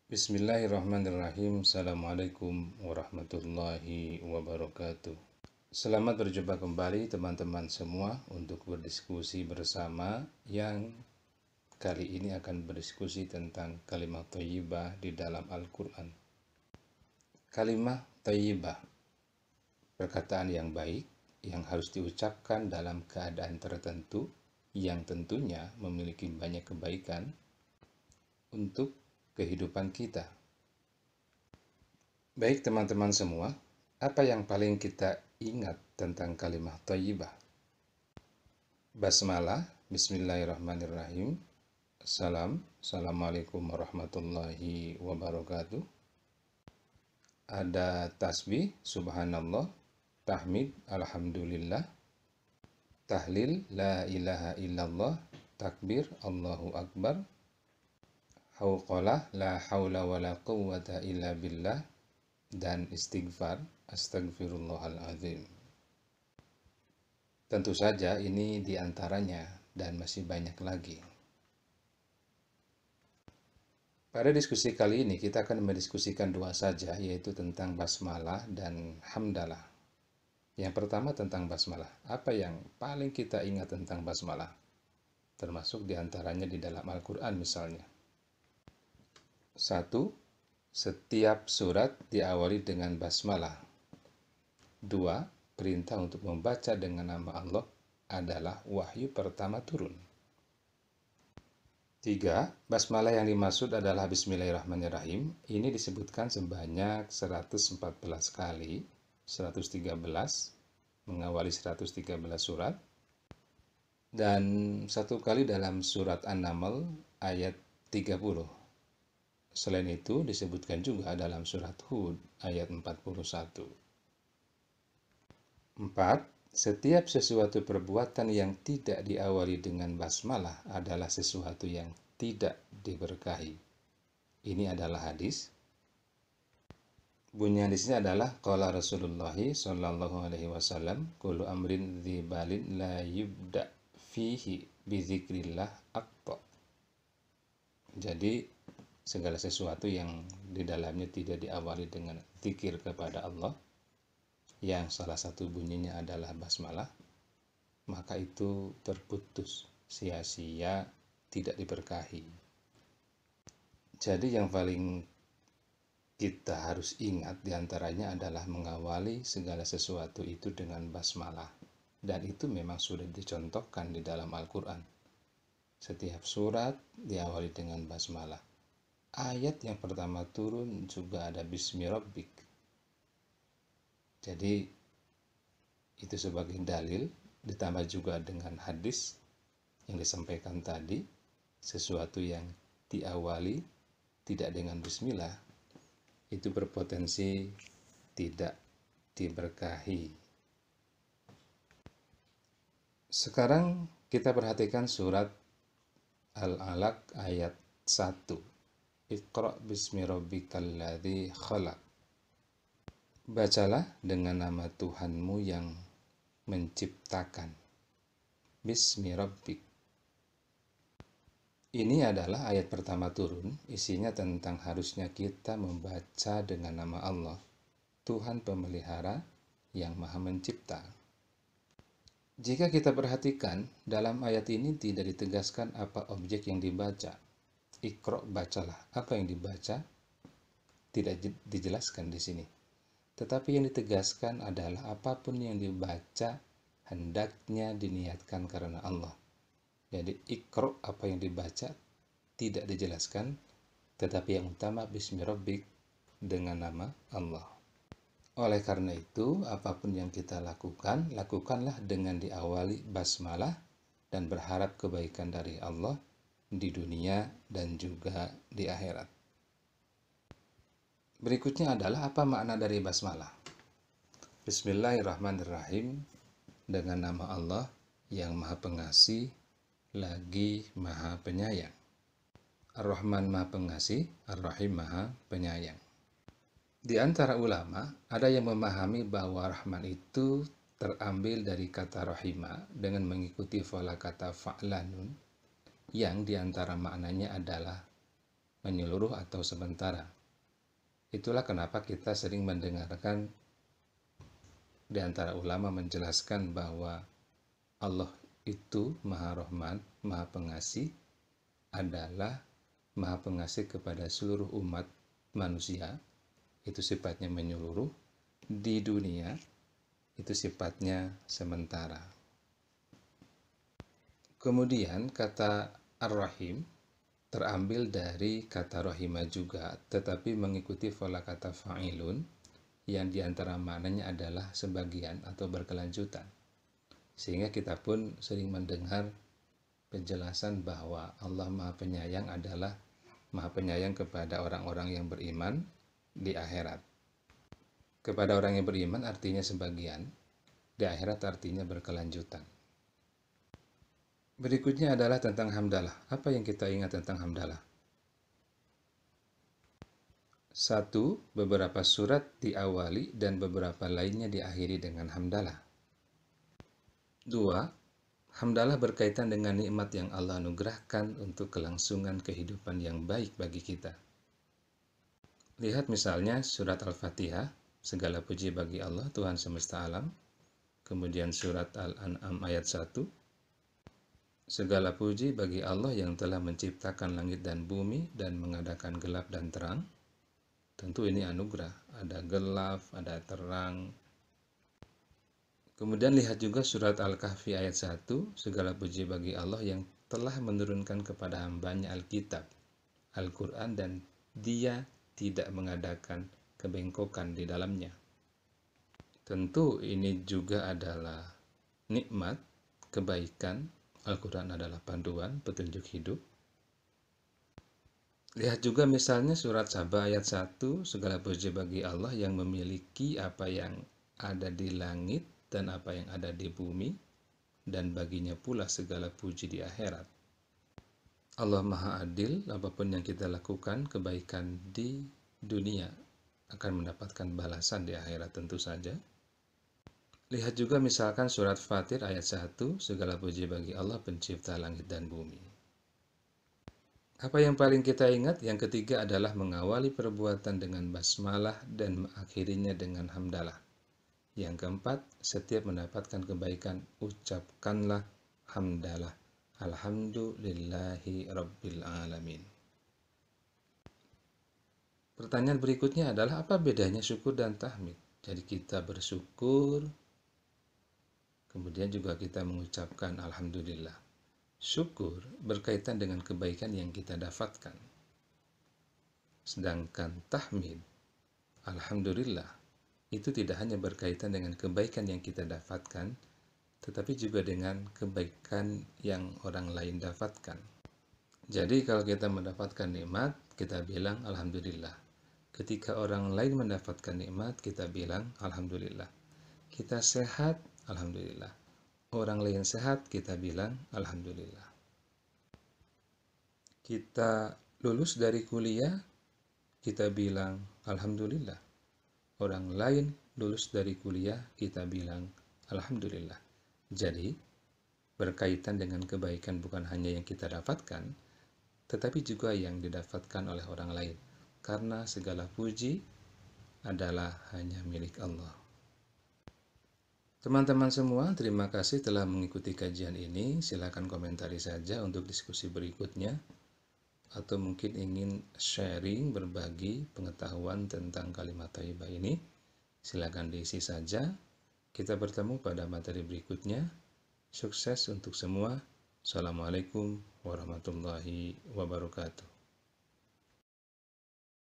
Bismillahirrahmanirrahim. Assalamualaikum warahmatullahi wabarakatuh. Selamat berjumpa kembali teman-teman semua untuk berdiskusi bersama yang kali ini akan berdiskusi tentang kalimat thayyibah di dalam Al-Quran. Kalimat thayyibah, perkataan yang baik yang harus diucapkan dalam keadaan tertentu yang tentunya memiliki banyak kebaikan untuk kehidupan kita. Baik teman-teman semua, apa yang paling kita ingat tentang kalimat thayyibah? Basmalah, Bismillahirrahmanirrahim. Assalamualaikum warahmatullahi wabarakatuh. Ada tasbih, subhanallah, tahmid, alhamdulillah, tahlil, la ilaha illallah, takbir, Allahu akbar, hauqalah, la haula wala quwwata illa billah, dan istighfar, astagfirullahaladzim. Tentu saja ini diantaranya dan masih banyak lagi. Pada diskusi kali ini kita akan mendiskusikan dua saja, yaitu tentang basmalah dan hamdalah. Yang pertama tentang basmalah. Apa yang paling kita ingat tentang basmalah? Termasuk diantaranya di dalam Al-Quran misalnya. 1. Setiap surat diawali dengan basmalah. 2. Perintah untuk membaca dengan nama Allah adalah wahyu pertama turun. 3. Basmalah yang dimaksud adalah Bismillahirrahmanirrahim. Ini disebutkan sebanyak 114 kali, 113, mengawali 113 surat. Dan satu kali dalam surat An-Naml ayat 30. Selain itu disebutkan juga dalam surat Hud ayat 41. 4. Setiap sesuatu perbuatan yang tidak diawali dengan basmalah adalah sesuatu yang tidak diberkahi. Ini adalah hadis. Bunyi hadisnya adalah qala Rasulullah sallallahu alaihi wasallam, kullu amrin dzibalin la yubda fihi bi dzikrillah aqta. Jadi segala sesuatu yang di dalamnya tidak diawali dengan zikir kepada Allah, yang salah satu bunyinya adalah basmalah, maka itu terputus, sia-sia, tidak diberkahi. Jadi yang paling kita harus ingat diantaranya adalah mengawali segala sesuatu itu dengan basmalah. Dan itu memang sudah dicontohkan di dalam Al-Quran. Setiap surat diawali dengan basmalah. Ayat yang pertama turun juga ada Bismi Rabbik. Jadi itu sebagai dalil, ditambah juga dengan hadis yang disampaikan tadi, sesuatu yang diawali tidak dengan bismillah itu berpotensi tidak diberkahi. Sekarang kita perhatikan surat Al-Alaq ayat 1. Iqra bismi rabbikal ladzi khalaq. Bacalah dengan nama Tuhanmu yang menciptakan. Bismi rabbik. Ini adalah ayat pertama turun, isinya tentang harusnya kita membaca dengan nama Allah, Tuhan pemelihara yang maha mencipta. Jika kita perhatikan, dalam ayat ini tidak ditegaskan apa objek yang dibaca. Iqra, bacalah. Apa yang dibaca tidak dijelaskan di sini. Tetapi yang ditegaskan adalah apapun yang dibaca hendaknya diniatkan karena Allah. Jadi Iqra, apa yang dibaca tidak dijelaskan, tetapi yang utama Bismi Rabbik, dengan nama Allah. Oleh karena itu, apapun yang kita lakukan, lakukanlah dengan diawali basmalah dan berharap kebaikan dari Allah di dunia dan juga di akhirat. Berikutnya adalah apa makna dari basmalah. Bismillahirrahmanirrahim, dengan nama Allah yang maha pengasih lagi maha penyayang. Ar-Rahman maha pengasih, Ar-Rahim maha penyayang. Di antara ulama ada yang memahami bahwa Rahman itu terambil dari kata rahima dengan mengikuti pola kata fa'lanun, yang diantara maknanya adalah menyeluruh atau sementara. Itulah kenapa kita sering mendengarkan di antara ulama menjelaskan bahwa Allah itu Maha Rahman, Maha Pengasih, adalah Maha Pengasih kepada seluruh umat manusia. Itu sifatnya menyeluruh. Di dunia itu sifatnya sementara. Kemudian kata Ar-Rahim terambil dari kata rahimah juga, tetapi mengikuti pola kata fa'ilun yang diantara maknanya adalah sebagian atau berkelanjutan. Sehingga kita pun sering mendengar penjelasan bahwa Allah Maha Penyayang adalah Maha Penyayang kepada orang-orang yang beriman di akhirat. Kepada orang yang beriman artinya sebagian, di akhirat artinya berkelanjutan. Berikutnya adalah tentang hamdalah. Apa yang kita ingat tentang hamdalah? 1. Beberapa surat diawali dan beberapa lainnya diakhiri dengan hamdalah. 2. Hamdalah berkaitan dengan nikmat yang Allah anugerahkan untuk kelangsungan kehidupan yang baik bagi kita. Lihat misalnya surat Al-Fatihah, segala puji bagi Allah Tuhan semesta alam. Kemudian surat Al-An'am ayat 1, segala puji bagi Allah yang telah menciptakan langit dan bumi dan mengadakan gelap dan terang. Tentu ini anugerah, ada gelap, ada terang. Kemudian lihat juga surat Al-Kahfi ayat 1, segala puji bagi Allah yang telah menurunkan kepada hambanya Alkitab, Al-Quran, dan Dia tidak mengadakan kebengkokan di dalamnya. Tentu ini juga adalah nikmat, kebaikan. Al-Quran adalah panduan, petunjuk hidup. Lihat juga misalnya surat Saba ayat 1, segala puji bagi Allah yang memiliki apa yang ada di langit dan apa yang ada di bumi, dan baginya pula segala puji di akhirat. Allah Maha Adil, apapun yang kita lakukan, kebaikan di dunia akan mendapatkan balasan di akhirat tentu saja. Lihat juga misalkan surat Fatir ayat 1, segala puji bagi Allah pencipta langit dan bumi. Apa yang paling kita ingat? Yang ketiga adalah mengawali perbuatan dengan basmalah dan mengakhirinya dengan hamdalah. Yang keempat, setiap mendapatkan kebaikan, ucapkanlah hamdalah. Alhamdulillahi Rabbil Alamin. Pertanyaan berikutnya adalah apa bedanya syukur dan tahmid? Jadi kita bersyukur, kemudian juga kita mengucapkan Alhamdulillah. Syukur berkaitan dengan kebaikan yang kita dapatkan. Sedangkan tahmid, Alhamdulillah, itu tidak hanya berkaitan dengan kebaikan yang kita dapatkan, tetapi juga dengan kebaikan yang orang lain dapatkan. Jadi kalau kita mendapatkan nikmat, kita bilang Alhamdulillah. Ketika orang lain mendapatkan nikmat, kita bilang Alhamdulillah. Kita sehat, Alhamdulillah. Orang lain sehat, kita bilang Alhamdulillah. Kita lulus dari kuliah, kita bilang Alhamdulillah. Orang lain lulus dari kuliah, kita bilang Alhamdulillah. Jadi, berkaitan dengan kebaikan bukan hanya yang kita dapatkan, tetapi juga yang didapatkan oleh orang lain. Karena segala puji adalah hanya milik Allah. Teman-teman semua, terima kasih telah mengikuti kajian ini. Silakan komentari saja untuk diskusi berikutnya. Atau mungkin ingin sharing, berbagi pengetahuan tentang kalimat thayyibah ini. Silakan diisi saja. Kita bertemu pada materi berikutnya. Sukses untuk semua. Assalamualaikum warahmatullahi wabarakatuh.